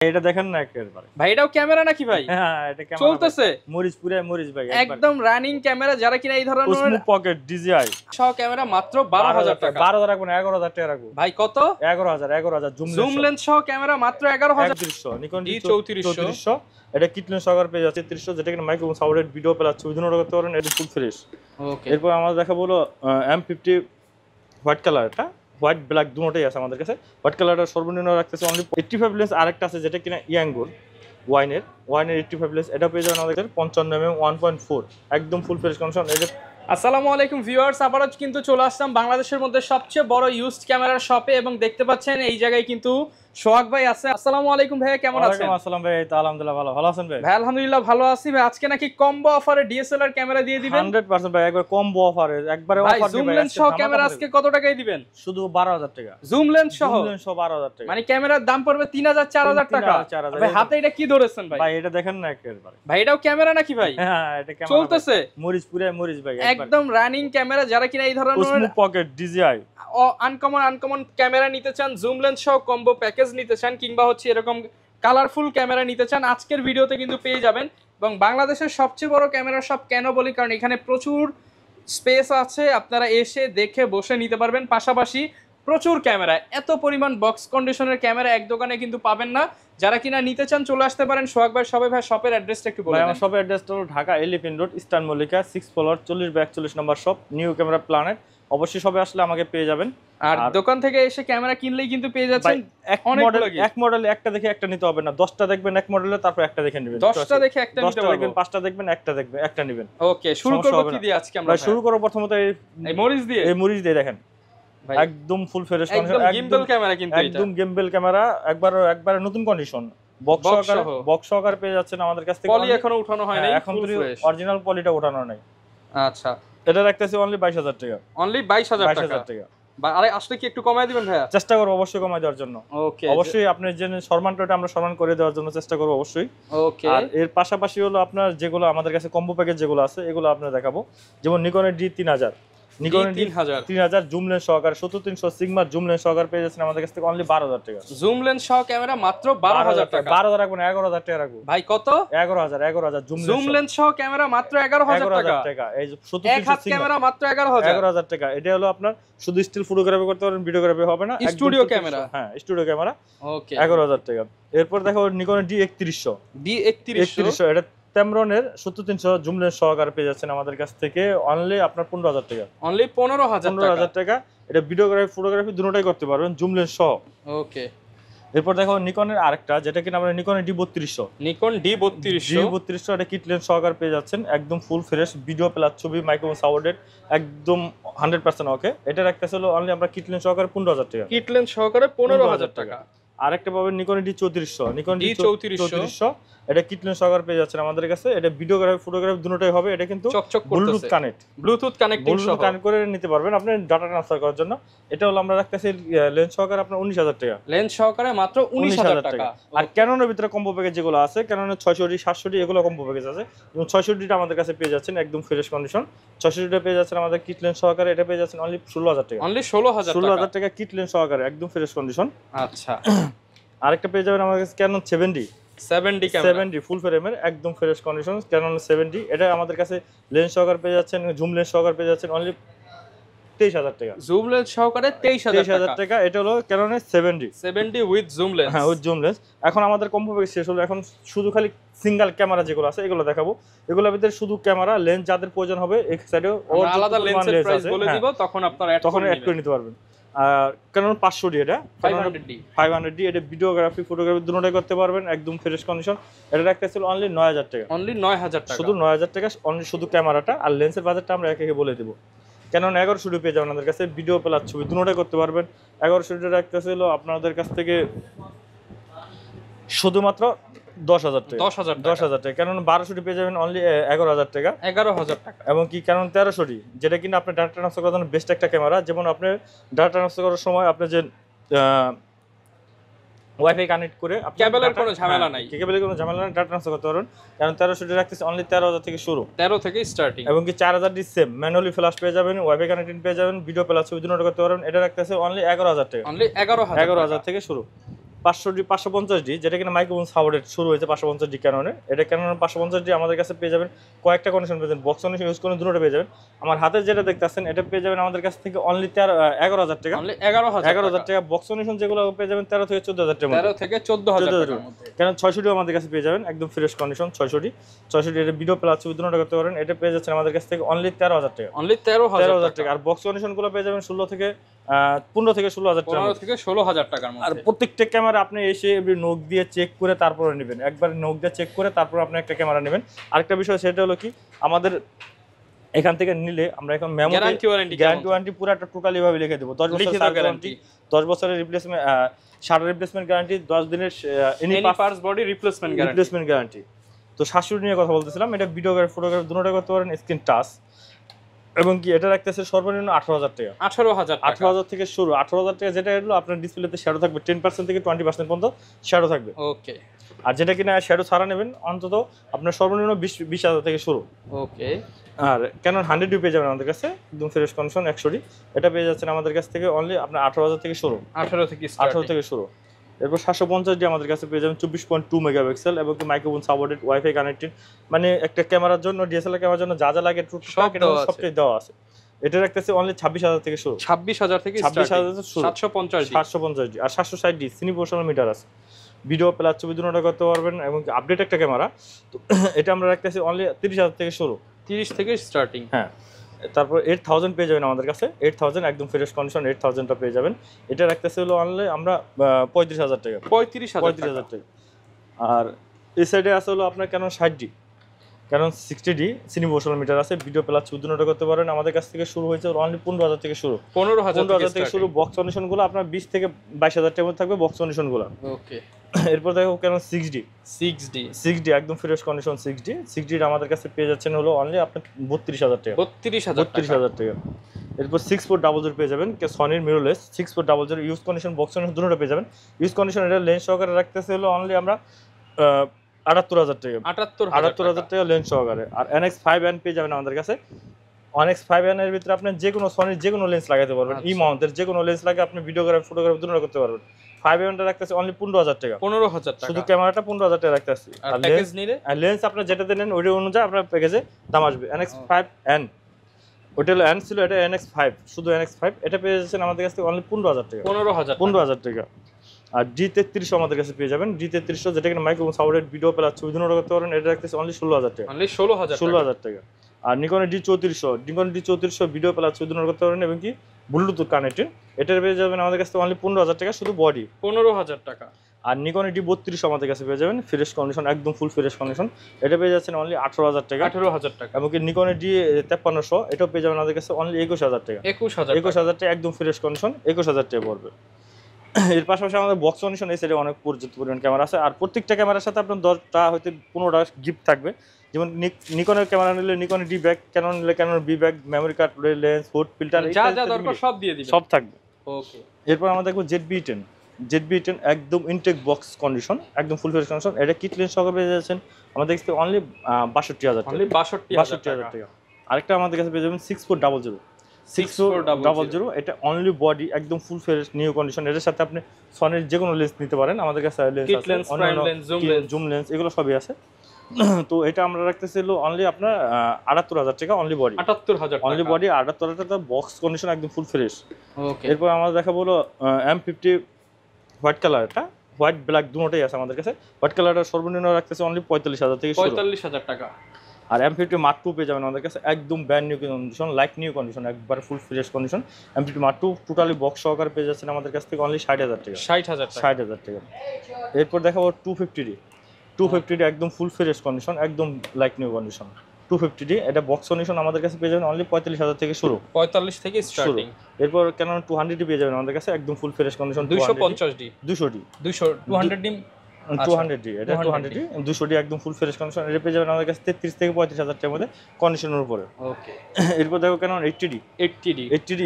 এটা দেখেন না একেবারে ভাই এটাও ক্যামেরা নাকি ভাই? হ্যাঁ এটা ক্যামেরা চলতেছে মরিচ পুরে মরিচ ভাই একদম রানিং ক্যামেরা। যারা কিনা এই ধরনের ওসমো পকেট ডিজিআই সহ ক্যামেরা মাত্র 12000 টাকা। 12000 রাখবো না 11000 টাকা রাখবো ভাই কত? 11000 জুম লেন্স সহ ক্যামেরা মাত্র 11000। 3400 নিকন D3400 এটা কিটলেন সহকারে পেয়ে যাচ্ছে 3300, যেটা কিনা মাইক্রোফোন সাপোর্টেড ভিডিও প্লাস ছবি দুটো করতে পারেন। এটা ফুল ফ্রেশ। ওকে, এরপর আমরা দেখাবো হলো M50 হোয়াইট কালার। এটা হোয়াইট ব্ল্যাক দুটোই আছে আমাদের কাছে। হোয়াইট কালারটা সর্বনিম্ন রাখতেছে অনলি 85 লেন্স। আরেকটা আছে যেটা কিনা ইয়াঙ্গুর ওয়াইনের 85 লেন্স। এটা পেয়ে যাবেন আমাদের 55mm 1.4 একদম ফুল ফ্রেশ কন্ডিশন। এটা আসসালামু আলাইকুম ভিউয়ার্স, আবারও কিন্তু চলে আসলাম বাংলাদেশের মধ্যে সবচেয়ে বড় ইউজড ক্যামেরার শপে এবং দেখতে পাচ্ছেন এই জায়গায় কিন্তু সোহাগ ভাই আছে। আসসালামু আলাইকুম ভাই, কেমন আছেন? ওয়ালাইকুম আসসালাম ভাই, এই তো আলহামদুলিল্লাহ ভালো আছেন ভাই? ভাই আলহামদুলিল্লাহ ভালো আছি ভাই। আজকে নাকি কম্বো অফারে ডিএসএলআর ক্যামেরা দিয়ে দিবেন? 100% ভাই, একবার কম্বো অফারে একবারে ভাই অফার জুম দিবেন। লেন্স সহ ক্যামেরা আজকে কত টাকায় দিবেন? শুধু 12000 টাকা। জুম লেন্স সহ 12000 টাকা, মানে ক্যামেরার দাম পড়বে 3000 4000 টাকা। 4000। ভাই হাতে এটা কি ধরেছেন ভাই? ভাই এটা দেখেন না একেবারে ভাই এটাও ক্যামেরা নাকি ভাই? হ্যাঁ এটা ক্যামেরা চলতেছে মরিচ পুরে মরিচ ভাই একদম রানিং ক্যামেরা। যারা কিনা এই ধরনের ওসমো পকেট ডিজিআই আনকমন ক্যামেরা নিতে চান, জুম লেন্স সহ কম্বো প্যাকেজ নিতে চান, কিংবা হচ্ছে এরকম কালারফুল ক্যামেরা নিতে চান, আজকের ভিডিওতে কিন্তু পেয়ে যাবেন। এবং বাংলাদেশের সবচেয়ে বড় ক্যামেরা শপ কেন বলি, কারণ এখানে প্রচুর স্পেস আছে, আপনারা এসে দেখে বসে নিতে পারবেন। পাশাপাশি প্রচুর ক্যামেরা, এত পরিমাণ বক্স কন্ডিশনের ক্যামেরা এক দোকানে কিন্তু পাবেন না। যারা কিনা নিতে চান চলে আসতে পারেন সোহাগ ভাই। সবাই ভাই শপের অ্যাড্রেসটা একটু বলুন। আমার শপের অ্যাড্রেসটা হলো Dhaka elephant road eastern Mallika 6 floor 40/41 নম্বর শপ, নিউ ক্যামেরা প্ল্যানেট। অবশ্যই সবে আসলে আমাকে পেয়ে যাবেন। আর দোকান থেকে এসে ক্যামেরা কিনলেই কিন্তু পেয়ে যাচ্ছেন। এক মডেল একটা দেখে একটা নিতে হবে না, 10টা দেখবেন এক মডেলে, তারপর একটা দেখে নেবেন। 10টা দেখে একটা নিতে 10টা দেখবেন, পারবো। 5টা দেখবেন, একটা নেবেন। ওকে, শুরু করব কি দিয়ে আজকে আমরা? শুরু করব প্রথমত এই মরিচ দিয়ে। এই মরিচ দিয়ে দেখেন একদম ফুল ফ্রেশ কন্ডিশন, একদম গিম্বল ক্যামেরা কিন্তু এটা। একদম গিম্বল ক্যামেরা, একবার নতুন কন্ডিশন। বক্স সহকারে পেয়ে যাচ্ছেন আমাদের কাছ থেকে। পলি এখনো উঠানো হয় নাই, এখন তো অরিজিনাল পলিটা ওঠানো নাই। আচ্ছা, এটা রাখতেছি অনলি 22000 টাকা। অনলি 22000 টাকা। আরে আসলে কি একটু কমায় দিবেন ভাইয়া? চেষ্টা করব অবশ্যই কমায় দেওয়ার জন্য। ওকে, অবশ্যই আপনি যে সম্মানটা আমরা সম্মান করে দেওয়ার জন্য চেষ্টা করব অবশ্যই। ওকে, আর এর পাশাপাশি হলো আপনার যেগুলো আমাদের কাছে কম্বো প্যাকেজ যেগুলো আছে এগুলো আপনারা দেখাবো। যেমন নিকনের D3000, নিকনের D3000 জুম লেন্স সহকারে 70300 সিগমা জুম লেন্স সহকারে পেয়ে যাচ্ছেন আমাদের কাছ থেকে অনলি 12000 টাকা। জুম লেন্স সহ ক্যামেরা মাত্র 12000 টাকা। 12000 রাখবো না 11000 টাকা রাখবো। ভাই কত? 11000 জুম লেন্স সহ ক্যামেরা মাত্র 11000 টাকা। এই 70300 ক্যামেরা মাত্র 11000 টাকা। এটা হলো আপনার শুধু স্টিল ফটোগ্রাফি করতে পারবেন, ভিডিওগ্রাফি হবে না, স্টুডিও ক্যামেরা। হ্যাঁ স্টুডিও ক্যামেরা। ওকে, 11000 টাকা। এরপর দেখো নিকনের D3100 এটা টেমরনের 70300 জুম লেন্স সহকারে পেয়ে যাচ্ছেন আমাদের কাছ থেকে অনলি আপনার 15000 টাকা। অনলি 15000 টাকা। এটা ভিডিওগ্রাফি ফটোগ্রাফি দুটোটাই করতে পারবেন জুম লেন্স সহ। ওকে, এরপর দেখো নিকনের আরেকটা যেটা কিনা আমরা নিকনের D3200, নিকন D3200 এটা কিট লেন্স সহকারে পেয়ে যাচ্ছেন একদম ফুল ফ্রেশ ভিডিও প্লাস ছবি মাইক্রোফোন সাপোর্টেড একদম 100% ওকে। এটা রাখতেছে হলো অনলি আমরা কিট লেন্স সহকারে 15000 টাকা। কিট লেন্স সহকারে 15000 টাকা। আরেকটা পাবেন নিকনের D3400, নিকন D3400 এটা কিট লেন্স সহকারে পেয়ে যাচ্ছেন আমাদের কাছে। এটা ভিডিওগ্রাফি ফটোগ্রাফি দুটোটাই হবে। এটা কিন্তু ব্লুটুথ কানেক্টিং সহ কানেক্ট করে নিতে পারবেন আপনি ডাটা ট্রান্সফার করার জন্য। এটা হলো আমরা রাখতেছি লেন্স সহকারে আপনার 19000 টাকা। লেন্স সহকারে মাত্র 19000 টাকা। আর ক্যাননের ভিতরে কম্বো প্যাকেজ যেগুলো আছে, ক্যাননের 600D 700D এগুলো কম্বো প্যাকেজ আছে। এবং 600Dটা আমাদের কাছে পেয়ে যাচ্ছেন একদম ফ্রেশ কন্ডিশন। 600Dটা পেয়ে যাচ্ছেন আমাদের কিট লেন্স সহকারে। এটা পেয়ে যাচ্ছেন অনলি 16000 টাকা। অনলি 16000 টাকা কিট লেন্স সহকারে একদম ফ্রেশ কন্ডিশন। আচ্ছা, আরেকটা পেয়ে যাবেন আমাদের কাছে ক্যানন 7D ক্যামেরা, 7D ফুল ফ্রেমের একদম ফ্রেশ কন্ডিশন ক্যানন 7D। এটা আমাদের কাছে লেন্স সহকারে পেয়ে যাচ্ছেন, জুম লেন্স সহকারে পেয়ে যাচ্ছেন অনলি 23000 টাকা। জুম লেন্স সহকারে 23000 টাকা। এটা হলো ক্যাননের 7D উইথ জুম লেন্স। হ্যাঁ উইথ জুম লেন্স। এখন আমাদের কম্বো প্যাকেজ শেষ হলো, এখন শুধু খালি সিঙ্গেল ক্যামেরা যেগুলো আছে এগুলো দেখাবো। এগুলোর ভিতরে শুধু ক্যামেরা লেন্স যাদের প্রয়োজন হবে এক সাইডেও আলাদা লেন্সের প্রাইস বলে দিব, তখন আপনারা অ্যাড করে নিতে পারবেন। আর ক্যানন 500D, এটা 500D এটা ভিডিওগ্রাফি ফটোগ্রাফি দুটোটাই করতে পারবেন একদম ফ্রেশ কন্ডিশন। এটা রাখতেছিল অনলি 9000 টাকা। অনলি 9000 টাকা, শুধু 9000 টাকা অনলি শুধু ক্যামেরাটা। আর লেন্সের বাজেটটা আমরা একে বলে দেব। ক্যানন 1100D পেয়ে যাবেন আমাদের কাছে, ভিডিও প্লাস ছবি দুটোটাই করতে পারবেন। 1100D রাখতেছিল আপনাদের কাছ থেকে শুধুমাত্র 10000 টাকা। 10000 টাকা। ক্যানন 1200D পেয়ে যাবেন অনলি 11000 টাকা। 11000 টাকা। এবং কি ক্যানন 1300D যেটা কিনা আপনি ডাটা ট্রান্সফার করার জন্য বেস্ট একটা ক্যামেরা। যেমন আপনি ডাটা ট্রান্সফার করার সময় আপনি যে ওয়াইফাই কানেক্ট করে কেবলের কোনো ঝামেলা নাই, ডাটা ট্রান্সফার করতে পারবেন। কারণ 1300D রাখতেছে অনলি 13000 থেকে শুরু, 13 থেকে স্টার্টিং। এবং কি 4000D সেম ম্যানুয়ালি ফ্ল্যাশ পেয়ে যাবেন, ওয়াইফাই কানেক্টেড পেয়ে যাবেন, ভিডিও প্লাস ছবি দুটো করতে পারবেন। এটা রাখতেছে অনলি 11000 টাকা। অনলি 11000 থেকে শুরু। 550D, যেটা কিনা মাইক্রোফোন সাপোর্টেড শুরু হয়েছে 550D ক্যাননের। এটা ক্যাননের 550D আমাদের কাছে পেয়ে যাবেন কয়েকটা কন্ডিশন পেয়ে যাবেন, বক্স কন্ডিশন ইউজ করে দুটোটা পেয়ে যাবেন। আমার হাতে যেটা দেখতেছেন এটা পেয়ে যাবেন আমাদের কাছ থেকে অনলি 11,000 টাকা। 11,000 টাকা। বক্স কন্ডিশন যেগুলো পেয়ে যাবেন 13 থেকে 14,000 টাকা। 13 থেকে 14,000 টাকা। কেন 600D আমাদের কাছে পেয়ে যাবেন একদম ফ্রেশ কন্ডিশন 600D। এটা ভিডিও প্লাস ছবি দুটোটা করতে পারেন। এটা পেয়ে যাচ্ছেন আমাদের কাছ থেকে অনলি 13,000 টাকা। অনলি 13,000 টাকা। আর বক্স কন্ডিশন গুলো পেয়ে যাবেন 15 থেকে 16,000 টাকা। 15 থেকে 16,000 টাকার মধ্যে। আর প্রত্যেকটা ক্যামেরা আপনি এসে নোক দিয়ে চেক করে তারপরে নেবেন, একবার নোক দিয়ে চেক করে তারপর আপনি একটা ক্যামেরা নেবেন। আরেকটা বিষয় সেটা হলো কি, আমাদের এখান থেকে নিলে আমরা এখন গ্যারান্টি ওয়ারেন্টি পুরো একটা টোটালি ভাবে লিখে দেব। 10 বছরের গ্যারান্টি, 10 বছরের রিপ্লেসমেন্ট, শাটার রিপ্লেসমেন্ট গ্যারান্টি, 10 দিনের any parts body replacement guarantee. তো 700 নিয়ে কথা বলতেছিলাম, এটা ভিডিওগ্রাফি ফটোগ্রাফি দুটোটা করতে পারেন, স্ক্রিন টাচ। এবং কি এটা রাখতেছে সর্বনিম্ন 18,000 টাকা। 18,000 থেকে শুরু। 18,000 টাকা যেটা হলো আপনার ডিসপ্লেতে শ্যাডো থাকবে 10% থেকে 20% পর্যন্ত শ্যাডো থাকবে। ওকে। আর যেটা কিনা শ্যাডো ছাড়া নেবেন অন্তত আপনার সর্বনিম্ন 20,000 থেকে শুরু। ওকে। আর ক্যানন 100D পেয়ে যাবেন আমাদের কাছে একদম ফ্রেশ কন্ডিশন 100D। এটা পেয়ে যাচ্ছেন আমাদের কাছ থেকে অনলি আপনার 18,000 থেকে শুরু। 18 থেকে শুরু। এরপর 750D আমাদের কাছে পেয়ে যাবেন 24.2 মেগাপিক্সেল এবং মাইক্রোফোন সাপোর্টেড, ওয়াইফাই কানেক্টেড। মানে একটা ক্যামেরার জন্য, ডিএসএলআর ক্যামেরার জন্য যা যা লাগে সবটাই দেওয়া আছে। এটা রাখতেছে অনলি 26,000 থেকে শুরু। 26,000 থেকে 750D। আর 760D সিনি প্রফেশনাল মিটার আছে, ভিডিও প্লাস ছবি দুটোটা করতে পারবেন এবং আপডেট একটা ক্যামেরা। তো এটা আমরা রাখতেছি অনলি 30,000 থেকে শুরু। 30 থেকে স্টার্টিং। হ্যাঁ। তারপর 8,000 পেয়ে যাবেন আমাদের কাছে। 8,000 একদম ফ্রেশ কন্ডিশন 8,000টা পেয়ে যাবেন। এটা রাখতেছে হলো অনলি আমরা 35,000 টাকা। 35,000 টাকা। আর এই সাইডে আছে হলো আপনার Canon 60D, Canon 60D semi professional মিটার আছে, ভিডিও প্লাস ছবি দুটোটা করতে পারেন। আমাদের কাছ থেকে শুরু হয়েছে অনলি 15,000 থেকে শুরু। 15,000 থেকে শুরু। বক্স কন্ডিশনগুলো আপনার 20 থেকে 22,000 টাকার মধ্যে থাকবে বক্স কন্ডিশনগুলো। ওকে। এরপর দেখো ক্যানন 6D একদম ফ্রেশ কন্ডিশন 6D আমাদের কাছে পেয়ে যাচ্ছেন হলো অনলি আপনার 32,000 টাকা। 32,000 টাকা। এরপর 6400 পেয়ে যাবেন সনির mirrorless 6400 use condition box condition দুটোটা পেয়ে যাবেন। ইউজ কন্ডিশন এটা লেন্স সহকারে রাখতেছে হলো অনলি আমরা 78,000 টাকা। 78,000 টাকা লেন্স সহকারে। আর NX5N পেয়ে যাবেন আমাদের কাছে। NX5N এর ভিতরে আপনি যে কোনো সনির যে কোনো লেন্স লাগাতে পারবেন, ই মাউন্টের যে কোনো লেন্স লাগে আপনি ভিডিওগ্রাফি ফটোগ্রাফি দুটোটা করতে পারবেন। 5N রাখতেছে অনলি 15,000 টাকা। 15,000 টাকা। শুধু ক্যামেরাটা 15,000 টাকা রাখতেছি। আর প্যাকেজ নিলে লেন্স আপনারা যেটাতে নেন ওই অনুযায়ী আপনার প্যাকেজে দাম আসবে। NX5N ওটা হলো N ছিল, এটা NX5, শুধু NX5। এটা পেয়ে যাচ্ছেন আমাদের কাছ থেকে অনলি 15,000 টাকা। 15,000 টাকা। আর D33 আমাদের কাছে পেয়ে যাবেন। D33 যেটা কিনা মাইক্রোফোন সাপোর্টেড, ভিডিও প্লাস ছবি দুটোটা করতে পারেন। এটা রাখতেছে অনলি 16,000 টাকা। 16,000 টাকা। আর নিকনের D34 ভিডিও প্লাস ছবি দুটোটা করতে পারেন এবং কি ব্লুটুথ কানেক্টেড। এটার পেয়ে যাবেন আমাদের কাছে অনলি 15,000 টাকা শুধু বডি। 15,000 টাকা। আর নিকনের D32 আমাদের কাছে পেয়ে যাবেন ফ্রেশ কন্ডিশন একদম ফুল ফ্রেশ কন্ডিশন। এটা পেয়ে যাচ্ছেন অনলি 18,000 টাকা। 18,000 টাকা। এবং কি নিকনের D5300 এটাও পেয়ে যাবেন আমাদের কাছে অনলি 21,000 টাকা। 21,000 টাকা একদম ফ্রেশ কন্ডিশন 21,000 টাকা পড়বে। এর পাশাপাশি আমাদের বক্স কন্ডিশন এই সাইডে অনেক পর্যাপ্ত পরিমাণ ক্যামেরা আছে। আর প্রত্যেকটা ক্যামেরার সাথে আপনার 10টা হয়তো 15টা গিফট থাকবে। যেমন নিকনের ক্যামেরা নিলে নিকনের ডি ব্যাগ, ক্যানন নিলে ক্যানন বি bag, memory card, lens, hood, filter যা যা দরকার সব দিয়ে দিবেন, সব থাকবে। ওকে। এরপর আমরা দেখব ZB-10 একদম ইনটেক বক্স কন্ডিশন একদম ফুল ফ্রেশ কন্ডিশন। এটা কিট লেন্স সহকারে পেয়ে যাচ্ছেন আমাদের কাছে অনলি 62,000 টাকা। অনলি 62,000 টাকা। আরেকটা আমাদের কাছে পেয়ে যাবেন 6400 এটা অনলি বডি একদম ফুল ফ্রেশ নিউ কন্ডিশন। এর সাথে আপনি সনির যে কোনো লেন্স নিতে পারেন, আমাদের কাছে লেন্স আছে, প্রাইম লেন্স, জুম লেন্স এগুলো সবই আছে। তো এটা আমরা রাখতেছি অনলি আপনার 78,000 টাকা অনলি বডি। 78,000 টাকা অনলি বডি 78,000 টাকা বক্স কন্ডিশন একদম ফুল ফ্রেশ। ওকে। এরপর আমরা দেখাবো হলো M50 হোয়াইট কালার, এটা হোয়াইট ব্ল্যাক দুটোই আছে আমাদের কাছে। হোয়াইট কালারটা সর্বনিম্ন রাখতেছে অনলি 45,000 থেকে 45,000 টাকা। আর M50 Mark II পেয়ে যাবেন আমাদের কাছে একদম brand new condition, like new condition, একবার full fresh condition. M50 Mark II totally box সহকারে পেয়ে যাচ্ছেন আমাদের কাছ থেকে অনলি 60,000 টাকা। 60,000 টাকা। এরপর দেখাবো 250D একদম ফুল ফ্রেশ কন্ডিশন একদম লাইক নিউ কন্ডিশন। 250D এটা বক্স কন্ডিশন আমাদের কাছে পেয়ে যাবেন অনলি 45,000 থেকে শুরু। 45 থেকে স্টার্টিং। এরপর Canon 200D পেয়ে যাবেন আমাদের কাছে একদম ফুল fresh condition. 250D 200D 200D 200D এটা 200D 200D একদম ফুল ফ্রেশ কন্ডিশন। এটা পেয়ে যাবেন আমাদের কাছে 33 থেকে 35,000 টাকার মধ্যে কন্ডিশনের উপরে। ওকে। এরপর দেখো Canon 80D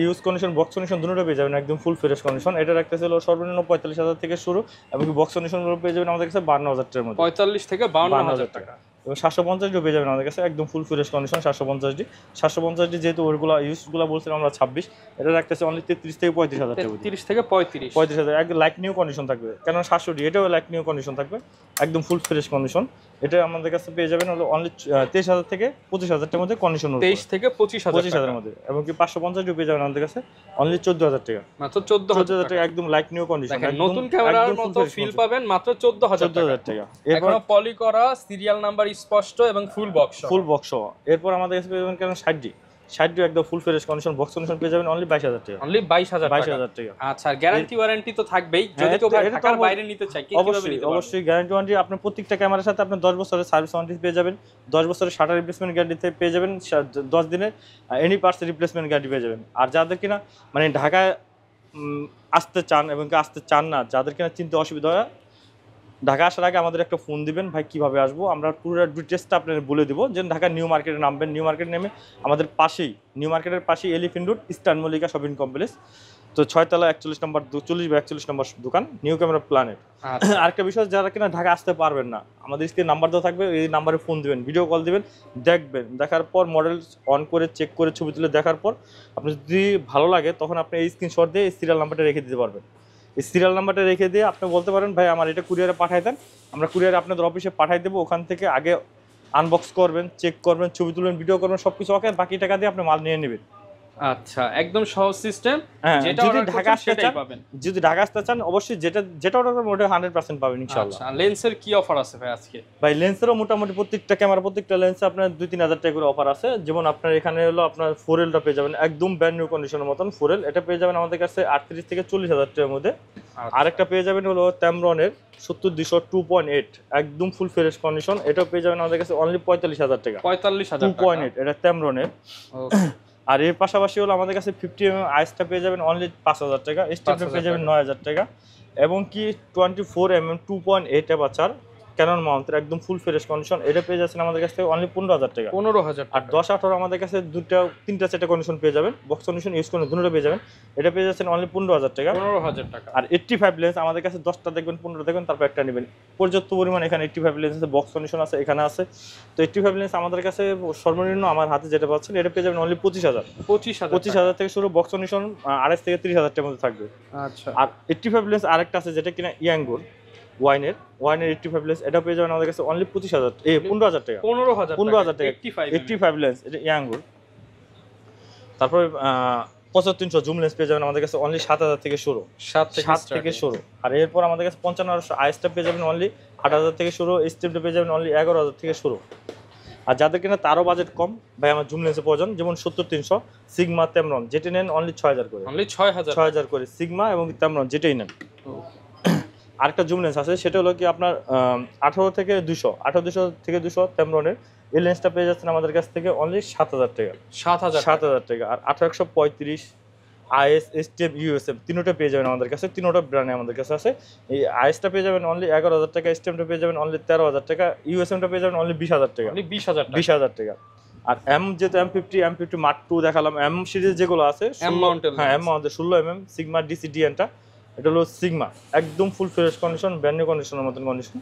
use condition box condition দুটোটা পেয়ে যাবেন একদম ফুল ফ্রেশ কন্ডিশন। এটা রাখতেছিল সর্বনিম্ন 45,000 থেকে শুরু এবং বক্স কন্ডিশন গুলো পেয়ে যাবেন আমাদের কাছে 52,000 টাকার মধ্যে। 45 থেকে 52,000 টাকা। এবং 750 পেয়ে যাবেন আমাদের কাছে একদম ফুল ফ্রেশ কন্ডিশন। 750 যেহেতু ওইগুলো ইউজগুলো বলছিলাম আমরা 26, এটা রাখতেছে অনলি 33 থেকে 35 হাজার টাকা। 33 থেকে 35 হাজার, একদম লাইক নিউ কন্ডিশন থাকবে, কেন 700, এটাও লাইক নিউ কন্ডিশন থাকবে, একদম ফুল ফ্রেশ কন্ডিশন। এটা আমাদের কাছে পেয়ে যাবেন হলো অনলি 23,000 থেকে 25,000 টাকার মধ্যে কন্ডিশন, 23 থেকে 25,000 মধ্যে। এবং কি 550 পেয়ে যাবেন আমাদের কাছে অনলি 14,000 টাকা, মাত্র 14,000 টাকা, একদম লাইক নিউ কন্ডিশন, নতুন ক্যামেরার মতো ফিল পাবেন মাত্র 14,000 টাকা। এখনো পলি করা, সিরিয়াল নাম্বার স্পষ্ট এবং ফুল বক্স। এরপর আমাদের কাছে পেয়ে যাবেন কেন 60 একদম ফুল ফ্রেশ কন্ডিশন, বক্স কন্ডিশন পেয়ে যাবেন অনলি 22,000 টাকা, অনলি 22,000 টাকা। আচ্ছা, গ্যারান্টি ওয়ারেন্টি তো থাকবেই, যদি কেউ ঢাকার বাইরে নিতে চায় কিভাবে নিতে পারবে? অবশ্যই গ্যারান্টি ওয়ারেন্টি, আপনার প্রত্যেকটা ক্যামেরার সাথে আপনি 10 বছরের সার্ভিস ওয়ারেন্টি পেয়ে যাবেন, 10 বছরের শাটার রিপ্লেসমেন্ট গ্যারান্টি পেয়ে যাবেন, 10 দিনের এনি পার্টস রিপ্লেসমেন্ট গ্যারান্টি পেয়ে যাবেন। আর যাদের কিনা মানে ঢাকায় আসতে চান এবং আসতে চান না, যাদের কিনা চিনতে অসুবিধা হয়, ঢাকা আসার আগে আমাদের একটা ফোন দিবেন, ভাই কীভাবে আসবো, আমরা পুরো ডিটেলসটা আপনাদের বলে দেবো। যে ঢাকা নিউ মার্কেটে নামবেন, নিউ মার্কেট নেমে আমাদের পাশেই, নিউ মার্কেটের পাশেই elephant road eastern Mallika shopping complex, তো 6 তলা 41 নম্বর 40 বা 41 নম্বর দোকান, নিউ ক্যামেরা প্ল্যানেট। আরেকটা বিষয়, যারা কিনা ঢাকা আসতে পারবেন না, আমাদের স্ক্রিনে নাম্বার দেওয়া থাকবে, এই নাম্বারে ফোন দিবেন, ভিডিও কল দিবেন, দেখবেন, দেখার পর মডেল অন করে চেক করে ছবি তুলে দেখার পর আপনি যদি ভালো লাগে, তখন আপনি এই স্ক্রিনশট দিয়ে এই সিরিয়াল নাম্বারটা রেখে দিতে পারবেন। এই সিরিয়াল নাম্বারটা রেখে দিয়ে আপনি বলতে পারেন, ভাই আমার এটা কুরিয়ারে পাঠাই দেন, আমরা কুরিয়ারে আপনাদের অফিসে পাঠাই দেবো, ওখান থেকে আগে আনবক্স করবেন, চেক করবেন, ছবি তুলবেন, ভিডিও করবেন, সব কিছু ওকে, বাকি টাকা দিয়ে আপনি মাল নিয়ে নেবেন। আচ্ছা, একদম সহজ সিস্টেম। যদি ঢাকা আসতে চান অবশ্যই যেটা অর্ডার করবেন ওটা 100% পাবেন ইনশাআল্লাহ। আচ্ছা, লেন্সের কি অফার আছে ভাই আজকে? ভাই লেন্সেরও মোটামুটি প্রত্যেকটা ক্যামেরা, প্রত্যেকটা লেন্সে আপনার 2-3 হাজার টাকা করে অফার আছে। যেমন আপনার এখানে হলো আপনার 4Lটা পেয়ে যাবেন একদম ব্র্যান্ড নিউ কন্ডিশনের মতন 4L, এটা পেয়ে যাবেন আমাদের কাছে 38 থেকে 40 হাজার টাকার মধ্যে। আরেকটা পেয়ে যাবেন হলো Tamronএর 70-200 2.8 একদম ফুল ফ্রেশ কন্ডিশন, এটাও পেয়ে যাবেন আমাদের কাছে অনলি 45,000 টাকা। 45,000 2.8, এটা Tamronএর। আর এর পাশাপাশি হলো আমাদের কাছে 50mm আইসটা পেয়ে যাবেন অনলি 5,000 টাকা, স্টেপটা পেয়ে যাবেন 9,000 টাকা, এবং কি 24mm 2.8 অ্যাপারচার ক্যানন মাউন্টের একদম ফুল ফ্রেশ কন্ডিশন, এটা পেয়ে যাচ্ছেন আমাদের কাছ থেকে অনলি 15,000 টাকা। 15,000। আর 10-18 আমাদের কাছে 3টা কন্ডিশন পেয়ে যাবেন, বক্স কন্ডিশন ইউজ করে দুটো পেয়ে যাবেন, এটা পেয়ে যাচ্ছেন অনলি 15,000 টাকা। 15,000 টাকা। আর 85 লেন্স আমাদের কাছে 10টা দেখবেন, 15টা দেখবেন, তারপর একটা নেবেন, পর্যাপ্ত পরিমাণ এখানে 85 লেন্স আছে, বক্স কন্ডিশন আছে, এখানে আছে। তো 85 লেন্স আমাদের কাছে সর্বনিম্ন আমার হাতে যেটা পাচ্ছেন এটা পেয়ে যাবেন অনলি 25,000 থেকে শুরু, বক্স কন্ডিশন 28 থেকে 30,000 টাকার মধ্যে থাকবে। আচ্ছা, আর 85 লেন্স আরেকটা আছে যেটা কিনা ইয়াঙ্গুর ওয়াইনের 85 লেন্স, এটা পেয়ে যাবেন আমাদের কাছে অনলি 15,000 টাকা। 15,000 টাকা 85 লেন্স, এটা ইয়াঙ্গুর। তারপরে 7500 জুম লেন্স পেয়ে যাবেন আমাদের কাছে অনলি 7,000 থেকে শুরু, 7 থেকে শুরু। আর এরপর আমাদের কাছে 5500 আইসটা পেয়ে যাবেন অনলি 8,000 থেকে শুরু, স্টেপটা পেয়ে যাবেন অনলি 11,000 থেকে শুরু। আর যাদের কিনা তারও বাজেট কম, ভাই আমার জুম লেন্সের প্রয়োজন, যেমন 70-300 সিগমা Tamron যেটা নেন অনলি 6,000 করে, অনলি 6,000 করে সিগমা এবং Tamron যেটাই নেন। আরেকটা জুম লেন্স আছে, সেটা হলো কি আপনার 18 থেকে 200 Tamronএর, এই লেন্সটা পেয়ে যাচ্ছেন আমাদের কাছ থেকে অনলি 7,000 টাকা। 7,000 টাকা। আর 1835 আইএস স্টেপ ইউএসএম তিনোটা পেয়ে যাবেন আমাদের কাছে, তিনোটা ব্র্যান্ডে আমাদের কাছে আছে। এই আইএসটা পেয়ে যাবেন অনলি 11,000 টাকা, স্টেপটা পেয়ে যাবেন অনলি 13,000 টাকা, ইউএসএমটা পেয়ে যাবেন অনলি 20,000 টাকা। 20,000 টাকা। আর এম যেহেতু M50 Mark II দেখালাম, এম সিরিজ যেগুলো আছে, এম মাউন্টেন, হ্যাঁ এম মাউন্টেন 16mm সিগমা DCDNটা, এটা হলো সিগমা একদম ফুল ফ্রেশ কন্ডিশন, ব্র্যান্ড নিউ কন্ডিশনের মতন কন্ডিশন,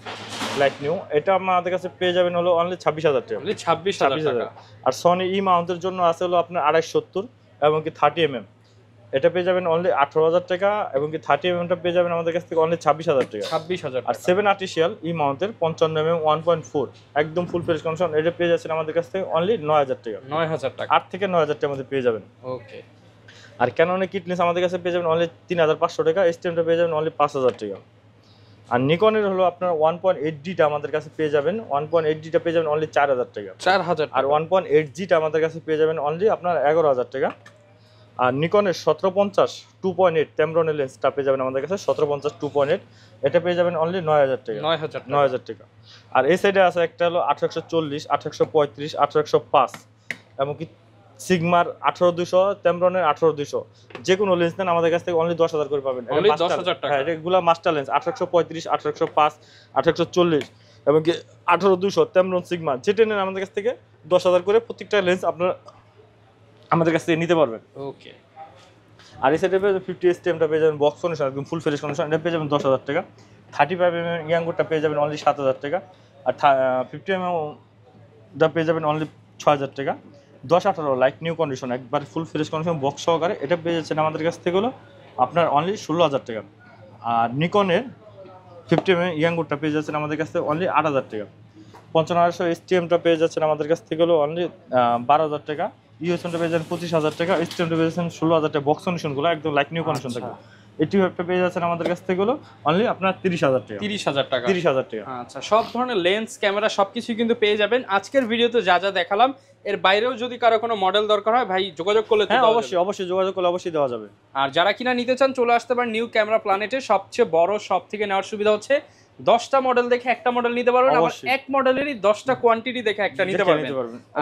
লাইক নিউ। এটা আমাদের কাছে পেয়ে যাবেন হলো অনলি 26,000 টাকা। 26,000 টাকা। আর সনি ই মাউন্টের জন্য আছে হলো আপনার 270 এবং কি 30mm, এটা পেয়ে যাবেন অনলি 18,000 টাকা, এবং কি 30mmটা পেয়ে যাবেন আমাদের কাছ থেকে অনলি 26,000 টাকা। 26,000। আর 7 আর্টিফিশিয়াল ই মাউন্টের 55mm 1.4 একদম ফুল ফ্রেশ কন্ডিশন, এটা পেয়ে যাচ্ছেন আমাদের কাছ থেকে অনলি 9,000 টাকা। 9,000 টাকা। 8 থেকে 9,000 টাকার মধ্যে পেয়ে যাবেন। ওকে। আর ক্যাননের কিট লেন্স আমাদের কাছে পেয়ে যাবেন অনলি 3,500 টাকা, স্টেমটা পেয়ে যাবেন অনলি 5,000 টাকা। আর নিকনের হলো আপনার 1.8Dটা আমাদের কাছে পেয়ে যাবেন, 1.8Dটা পেয়ে যাবেন অনলি 4,000 টাকা। 4,000। আর 1.8Gটা আমাদের কাছে পেয়ে যাবেন অনলি আপনার 11,000 টাকা। আর নিকনের 1750 2.8 Tamronএর লেন্সটা পেয়ে যাবেন আমাদের কাছে 1750 2.8, এটা পেয়ে যাবেন অনলি 9,000 টাকা। 9,000 টাকা। আর এই সাইডে আছে একটা হলো 1840 1835 1805, এমনকি সিগমার 18200 Tamronএর 18200, যে কোনো লেন্স নেন আমাদের কাছ থেকে অনলি 10,000 করে পাবেন। অনলি 10,000 টাকা। হ্যাঁ, এগুলা মাস্টার লেন্স 1835 1805 1840 এবং কি 18200 Tamron সিগমা, যেটা নেন আমাদের কাছ থেকে 10,000 করে প্রত্যেকটা লেন্স আপনারা আমাদের কাছ থেকে নিতে পারবেন। ওকে। আর এই সাইডে 50 STMটা পেয়ে যাবেন বক্স কন্ডিশন একদম ফুল ফ্রেশ কন্ডিশন, এটা পেয়ে যাবেন 10,000 টাকা। 35mm ইয়াঙ্গুরটা পেয়ে যাবেন অনলি 7,000 টাকা। আর 50mm এটা পেয়ে যাবেন অনলি 6000 টাকা। 10-18 লাইক নিউ কন্ডিশন, একবার ফুল ফ্রেশ কন্ডিশন বক্স সহকারে, এটা পেয়ে যাচ্ছেন আমাদের কাছ থেকে হলো আপনার অনলি 16000 টাকা। আর নিকনের 50mm ইয়াঙ্গুরটা পেয়ে যাচ্ছেন আমাদের কাছ থেকে অনলি 8000 টাকা। 5500 STMটা পেয়ে যাচ্ছেন আমাদের কাছ থেকে হলো অনলি 12000 টাকা। ইউএসএমটা পেয়ে যাচ্ছেন 25000 টাকা। STMটা পেয়ে যাচ্ছেন 16000 টাকা। বক্স কন্ডিশনগুলো একদম লাইক নিউ কন্ডিশন থাকবে। এটি একটা পেয়ে যাচ্ছেন আমাদের কাছ থেকে হলো অনলি আপনার 30000 টাকা। 30000 টাকা। 30000 টাকা। আচ্ছা, সব ধরনের লেন্স ক্যামেরা সবকিছু কিন্তু পেয়ে যাবেন। আজকের ভিডিওতে যা যা দেখালাম এর বাইরেও যদি কারো কোনো মডেল দরকার হয় ভাই যোগাযোগ করলে তো অবশ্যই যোগাযোগ করলে অবশ্যই দেওয়া যাবে। আর যারা কিনা নিতে চান চলে আসতে পারেন নিউ ক্যামেরা প্ল্যানেটে। সবচেয়ে বড় সব থেকে নেওয়ার সুবিধা হচ্ছে 10টা মডেল দেখে একটা মডেল নিতে পারবেন, আবার এক মডেলেরই 10টা কোয়ান্টিটি দেখে একটা নিতে পারবেন।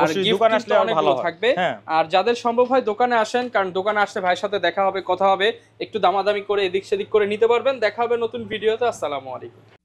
আর দোকানে আসলে অনেক ভালো থাকবে। আর যাদের সম্ভব হয় দোকানে আসেন, কারণ দোকানে আসলে ভাইয়ের সাথে দেখা হবে, কথা হবে, একটু দামাদামি করে এদিক সেদিক করে নিতে পারবেন। দেখা হবে নতুন ভিডিওতে। আসসালামু আলাইকুম।